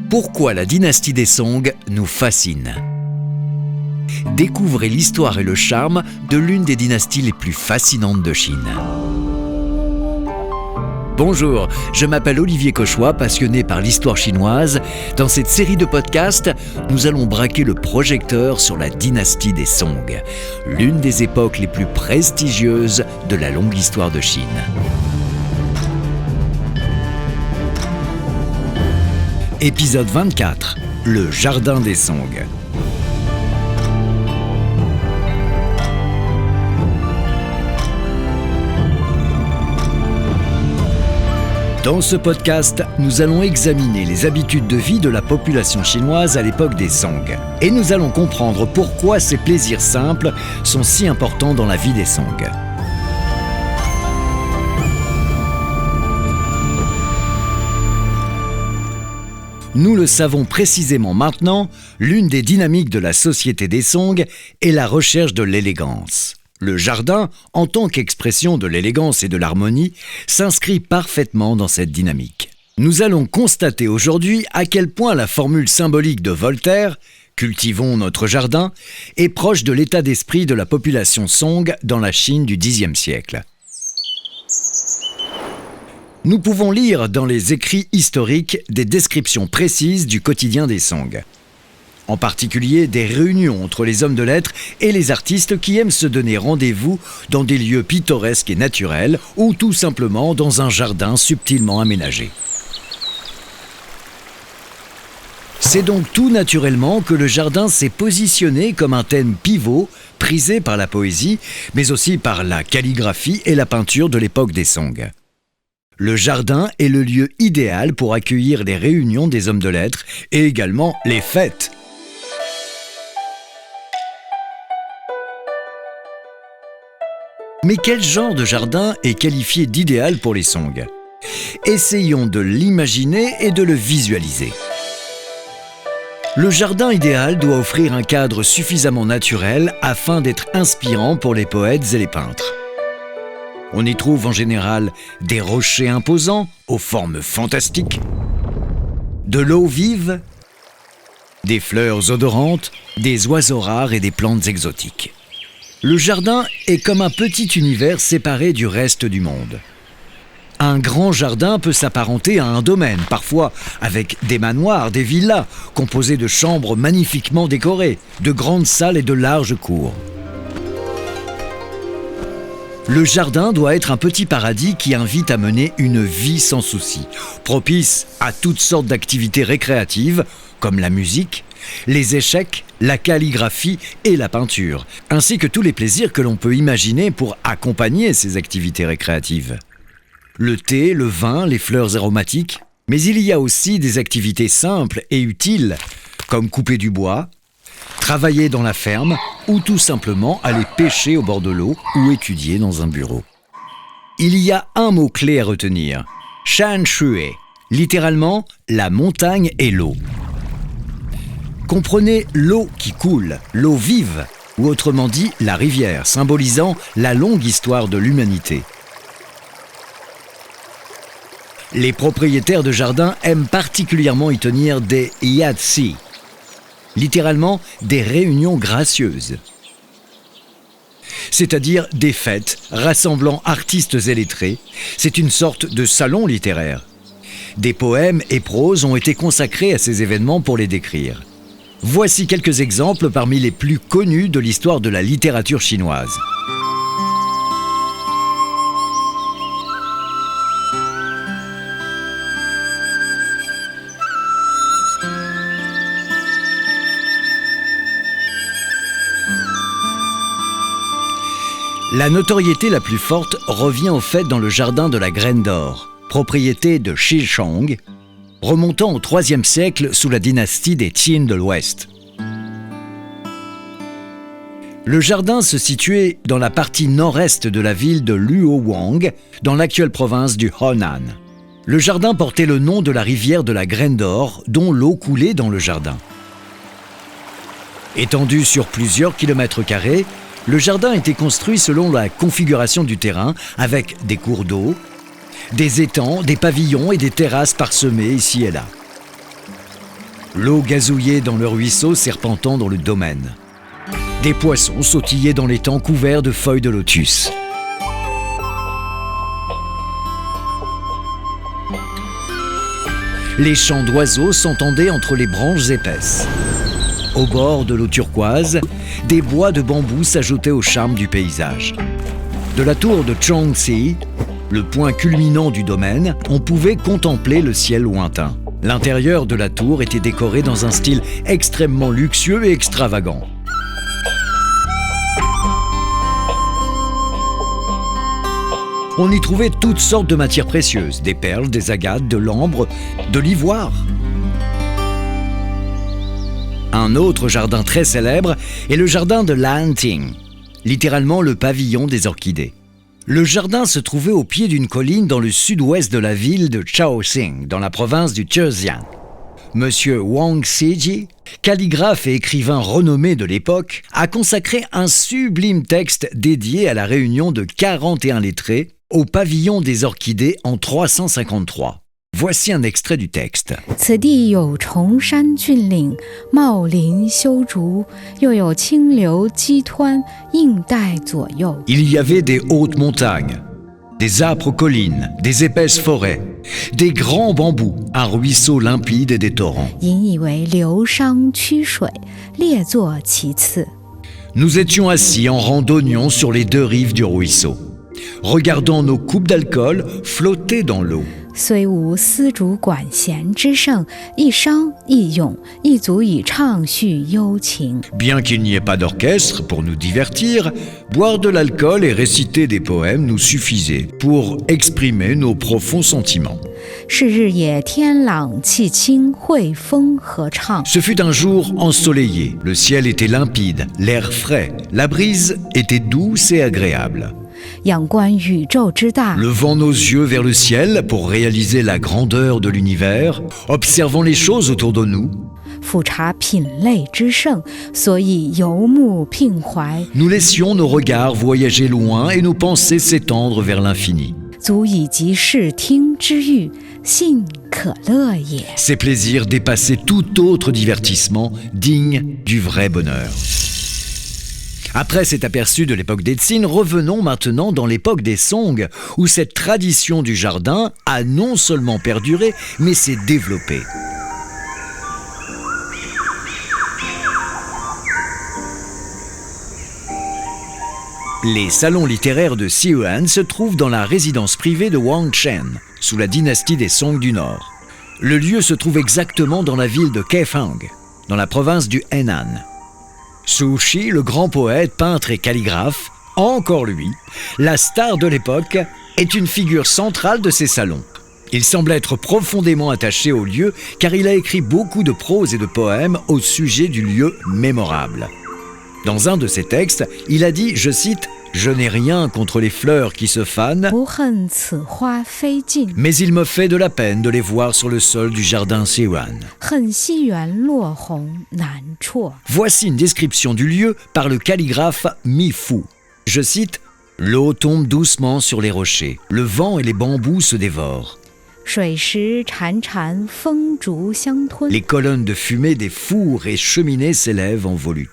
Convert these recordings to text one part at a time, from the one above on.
Pourquoi la dynastie des Song nous fascine? Découvrez l'histoire et le charme de l'une des dynasties les plus fascinantes de Chine. Bonjour, je m'appelle Olivier Cauchois, passionné par l'histoire chinoise. Dans cette série de podcasts, nous allons braquer le projecteur sur la dynastie des Song, l'une des époques les plus prestigieuses de la longue histoire de Chine. Épisode 24, le jardin des Song. Dans ce podcast, nous allons examiner les habitudes de vie de la population chinoise à l'époque des Song. Et nous allons comprendre pourquoi ces plaisirs simples sont si importants dans la vie des Song. Nous le savons précisément maintenant, l'une des dynamiques de la société des Song est la recherche de l'élégance. Le jardin, en tant qu'expression de l'élégance et de l'harmonie, s'inscrit parfaitement dans cette dynamique. Nous allons constater aujourd'hui à quel point la formule symbolique de Voltaire « Cultivons notre jardin » est proche de l'état d'esprit de la population Song dans la Chine du Xe siècle. Nous pouvons lire dans les écrits historiques des descriptions précises du quotidien des Song. En particulier des réunions entre les hommes de lettres et les artistes qui aiment se donner rendez-vous dans des lieux pittoresques et naturels ou tout simplement dans un jardin subtilement aménagé. C'est donc tout naturellement que le jardin s'est positionné comme un thème pivot prisé par la poésie, mais aussi par la calligraphie et la peinture de l'époque des Song. Le jardin est le lieu idéal pour accueillir les réunions des hommes de lettres et également les fêtes. Mais quel genre de jardin est qualifié d'idéal pour les Song? Essayons de l'imaginer et de le visualiser. Le jardin idéal doit offrir un cadre suffisamment naturel afin d'être inspirant pour les poètes et les peintres. On y trouve en général des rochers imposants aux formes fantastiques, de l'eau vive, des fleurs odorantes, des oiseaux rares et des plantes exotiques. Le jardin est comme un petit univers séparé du reste du monde. Un grand jardin peut s'apparenter à un domaine, parfois avec des manoirs, des villas, composés de chambres magnifiquement décorées, de grandes salles et de larges cours. Le jardin doit être un petit paradis qui invite à mener une vie sans souci, propice à toutes sortes d'activités récréatives, comme la musique, les échecs, la calligraphie et la peinture, ainsi que tous les plaisirs que l'on peut imaginer pour accompagner ces activités récréatives. Le thé, le vin, les fleurs aromatiques, mais il y a aussi des activités simples et utiles, comme couper du bois, travailler dans la ferme ou tout simplement aller pêcher au bord de l'eau ou étudier dans un bureau. Il y a un mot-clé à retenir, Shan Shui, littéralement la montagne et l'eau. Comprenez l'eau qui coule, l'eau vive, ou autrement dit la rivière, symbolisant la longue histoire de l'humanité. Les propriétaires de jardins aiment particulièrement y tenir des yatsi, littéralement des réunions gracieuses, c'est-à-dire des fêtes rassemblant artistes et lettrés. C'est une sorte de salon littéraire. Des poèmes et proses ont été consacrés à ces événements pour les décrire. Voici quelques exemples parmi les plus connus de l'histoire de la littérature chinoise. La notoriété la plus forte revient au fait dans le jardin de la Graine d'Or, propriété de Shi Chong, remontant au IIIe siècle sous la dynastie des Qin de l'Ouest. Le jardin se situait dans la partie nord-est de la ville de Luohuang, dans l'actuelle province du Honan. Le jardin portait le nom de la rivière de la Graine d'Or, dont l'eau coulait dans le jardin. Étendu sur plusieurs kilomètres carrés, le jardin était construit selon la configuration du terrain, avec des cours d'eau, des étangs, des pavillons et des terrasses parsemées ici et là. L'eau gazouillait dans le ruisseau serpentant dans le domaine. Des poissons sautillaient dans l'étang couverts de feuilles de lotus. Les chants d'oiseaux s'entendaient entre les branches épaisses. Au bord de l'eau turquoise, des bois de bambou s'ajoutaient au charme du paysage. De la tour de Chongsi, le point culminant du domaine, on pouvait contempler le ciel lointain. L'intérieur de la tour était décoré dans un style extrêmement luxueux et extravagant. On y trouvait toutes sortes de matières précieuses, des perles, des agates, de l'ambre, de l'ivoire. Un autre jardin très célèbre est le jardin de Lanting, littéralement le pavillon des orchidées. Le jardin se trouvait au pied d'une colline dans le sud-ouest de la ville de Chaoxing, dans la province du Zhejiang. Monsieur Wang Siji, calligraphe et écrivain renommé de l'époque, a consacré un sublime texte dédié à la réunion de 41 lettrés au pavillon des orchidées en 353. Voici un extrait du texte. 此地有崇山峻岭，茂林修竹，又有清流激湍，映带左右。 Il y avait des hautes montagnes, des âpres collines, des épaisses forêts, des grands bambous, un ruisseau limpide et des torrents. 引以为流觞曲水，列作其次。 Nous étions assis en rang d'oignons sur les deux rives du ruisseau, regardant nos coupes d'alcool flotter dans l'eau. 虽无丝竹管弦之盛，一觞一咏，亦足以畅叙幽情。 Bien qu'il n'y ait pas d'orchestre pour nous divertir, boire de l'alcool et réciter des poèmes nous suffisait pour exprimer nos profonds sentiments. 是日也天朗气清，惠风和畅。 Ce fut un jour ensoleillé, le ciel était limpide, l'air frais, la brise était douce et agréable. 仰观宇宙之大， Levant nos yeux vers le ciel pour réaliser la grandeur de l'univers, observant les choses autour de nous, 俯察品类之盛，所以游目鬓怀， nous laissions nos regards voyager loin et nos pensées s'étendre vers l'infini. 足以及视听之欲，信可乐也。 Ces plaisirs dépassaient tout autre divertissement digne du vrai bonheur. Après cet aperçu de l'époque des Tsin, revenons maintenant dans l'époque des Song, où cette tradition du jardin a non seulement perduré, mais s'est développée. Les salons littéraires de Xi'an se trouvent dans la résidence privée de Wang Chen, sous la dynastie des Song du Nord. Le lieu se trouve exactement dans la ville de Kaifeng, dans la province du Henan. Su Shi, le grand poète, peintre et calligraphe, encore lui, la star de l'époque, est une figure centrale de ces salons. Il semble être profondément attaché au lieu car il a écrit beaucoup de prose et de poèmes au sujet du lieu mémorable. Dans un de ses textes, il a dit, je cite, « Je n'ai rien contre les fleurs qui se fanent, 不恨此花非尽， mais il me fait de la peine de les voir sur le sol du jardin Xi'an. » 恨西园落红难辍。 Voici une description du lieu par le calligraphe Mi Fu. Je cite, « L'eau tombe doucement sur les rochers, le vent et les bambous se dévorent. 水石潺潺，风竹相吞。 Les colonnes de fumée des fours et cheminées s'élèvent en volute.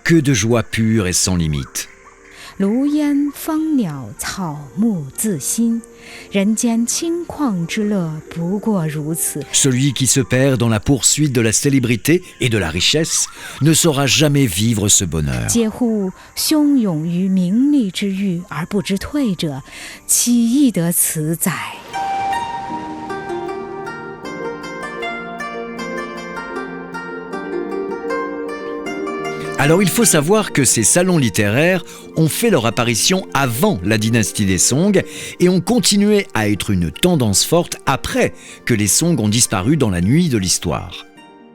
Que de joie pure et sans limite. 炉烟芳鸟，草木自新。人间清旷之乐，不过如此。 Celui qui se perd dans la poursuite de la célébrité et de la richesse ne saura jamais vivre ce bonheur. 嗟乎汹涌于名利之欲而不知退者，岂易得此哉？ Alors il faut savoir que ces salons littéraires ont fait leur apparition avant la dynastie des Song et ont continué à être une tendance forte après que les Song ont disparu dans la nuit de l'histoire.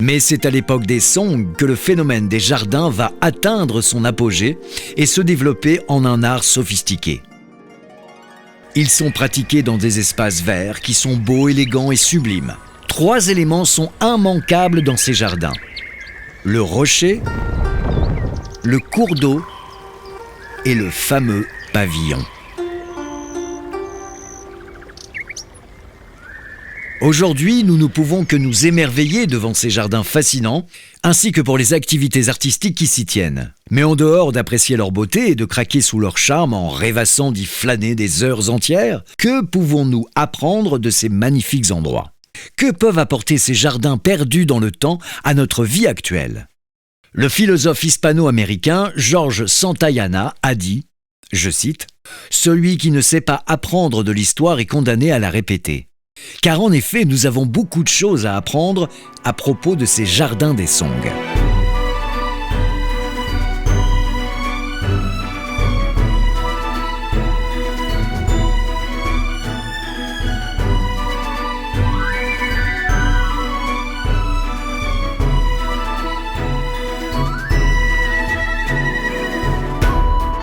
Mais c'est à l'époque des Song que le phénomène des jardins va atteindre son apogée et se développer en un art sophistiqué. Ils sont pratiqués dans des espaces verts qui sont beaux, élégants et sublimes. 3 éléments sont immanquables dans ces jardins. Le rocher, le cours d'eau et le fameux pavillon. Aujourd'hui, nous ne pouvons que nous émerveiller devant ces jardins fascinants, ainsi que pour les activités artistiques qui s'y tiennent. Mais en dehors d'apprécier leur beauté et de craquer sous leur charme en rêvassant d'y flâner des heures entières, que pouvons-nous apprendre de ces magnifiques endroits ? Que peuvent apporter ces jardins perdus dans le temps à notre vie actuelle ? Le philosophe hispano-américain George Santayana a dit, je cite, « Celui qui ne sait pas apprendre de l'histoire est condamné à la répéter. » Car en effet, nous avons beaucoup de choses à apprendre à propos de ces jardins des Song.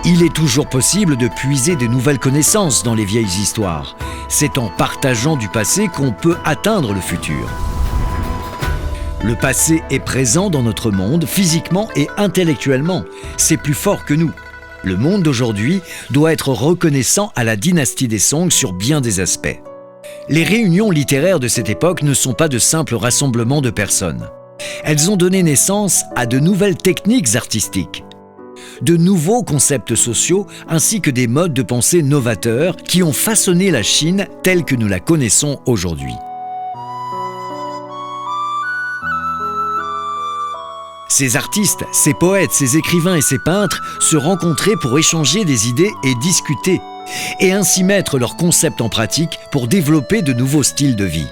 Il est toujours possible de puiser de nouvelles connaissances dans les vieilles histoires. C'est en partageant du passé qu'on peut atteindre le futur. Le passé est présent dans notre monde, physiquement et intellectuellement. C'est plus fort que nous. Le monde d'aujourd'hui doit être reconnaissant à la dynastie des Song sur bien des aspects. Les réunions littéraires de cette époque ne sont pas de simples rassemblements de personnes. Elles ont donné naissance à de nouvelles techniques artistiques, de nouveaux concepts sociaux ainsi que des modes de pensée novateurs qui ont façonné la Chine telle que nous la connaissons aujourd'hui. Ces artistes, ces poètes, ces écrivains et ces peintres se rencontraient pour échanger des idées et discuter, et ainsi mettre leurs concepts en pratique pour développer de nouveaux styles de vie.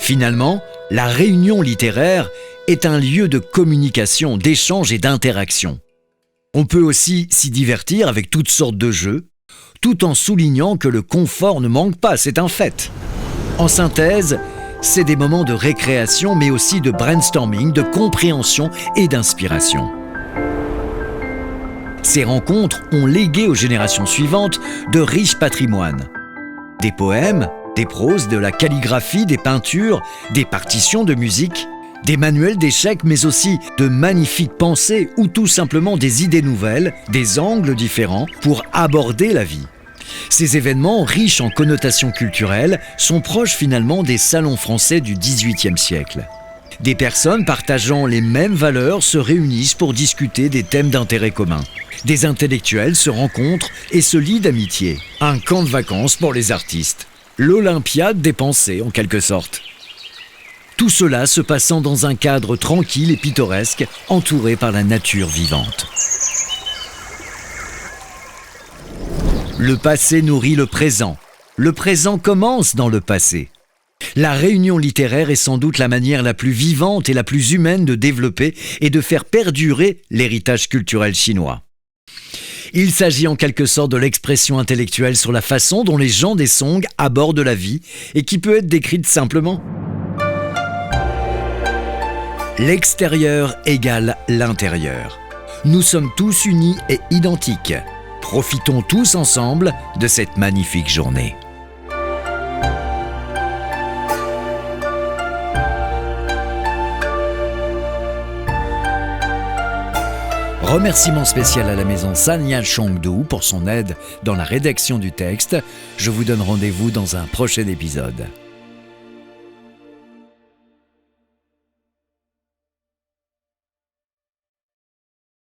Finalement, la réunion littéraire est un lieu de communication, d'échange et d'interaction. On peut aussi s'y divertir avec toutes sortes de jeux, tout en soulignant que le confort ne manque pas, c'est un fait. En synthèse, c'est des moments de récréation, mais aussi de brainstorming, de compréhension et d'inspiration. Ces rencontres ont légué aux générations suivantes de riches patrimoines. Des poèmes, des proses, de la calligraphie, des peintures, des partitions de musique, des manuels d'échecs, mais aussi de magnifiques pensées ou tout simplement des idées nouvelles, des angles différents pour aborder la vie. Ces événements, riches en connotations culturelles, sont proches finalement des salons français du XVIIIe siècle. Des personnes partageant les mêmes valeurs se réunissent pour discuter des thèmes d'intérêt commun. Des intellectuels se rencontrent et se lient d'amitié. Un camp de vacances pour les artistes. L'Olympiade des pensées, en quelque sorte. Tout cela se passant dans un cadre tranquille et pittoresque, entouré par la nature vivante. Le passé nourrit le présent. Le présent commence dans le passé. La réunion littéraire est sans doute la manière la plus vivante et la plus humaine de développer et de faire perdurer l'héritage culturel chinois. Il s'agit en quelque sorte de l'expression intellectuelle sur la façon dont les gens des Song abordent la vie et qui peut être décrite simplement. L'extérieur égale l'intérieur. Nous sommes tous unis et identiques. Profitons tous ensemble de cette magnifique journée. Remerciement spécial à la maison Sanya Chongdu pour son aide dans la rédaction du texte. Je vous donne rendez-vous dans un prochain épisode.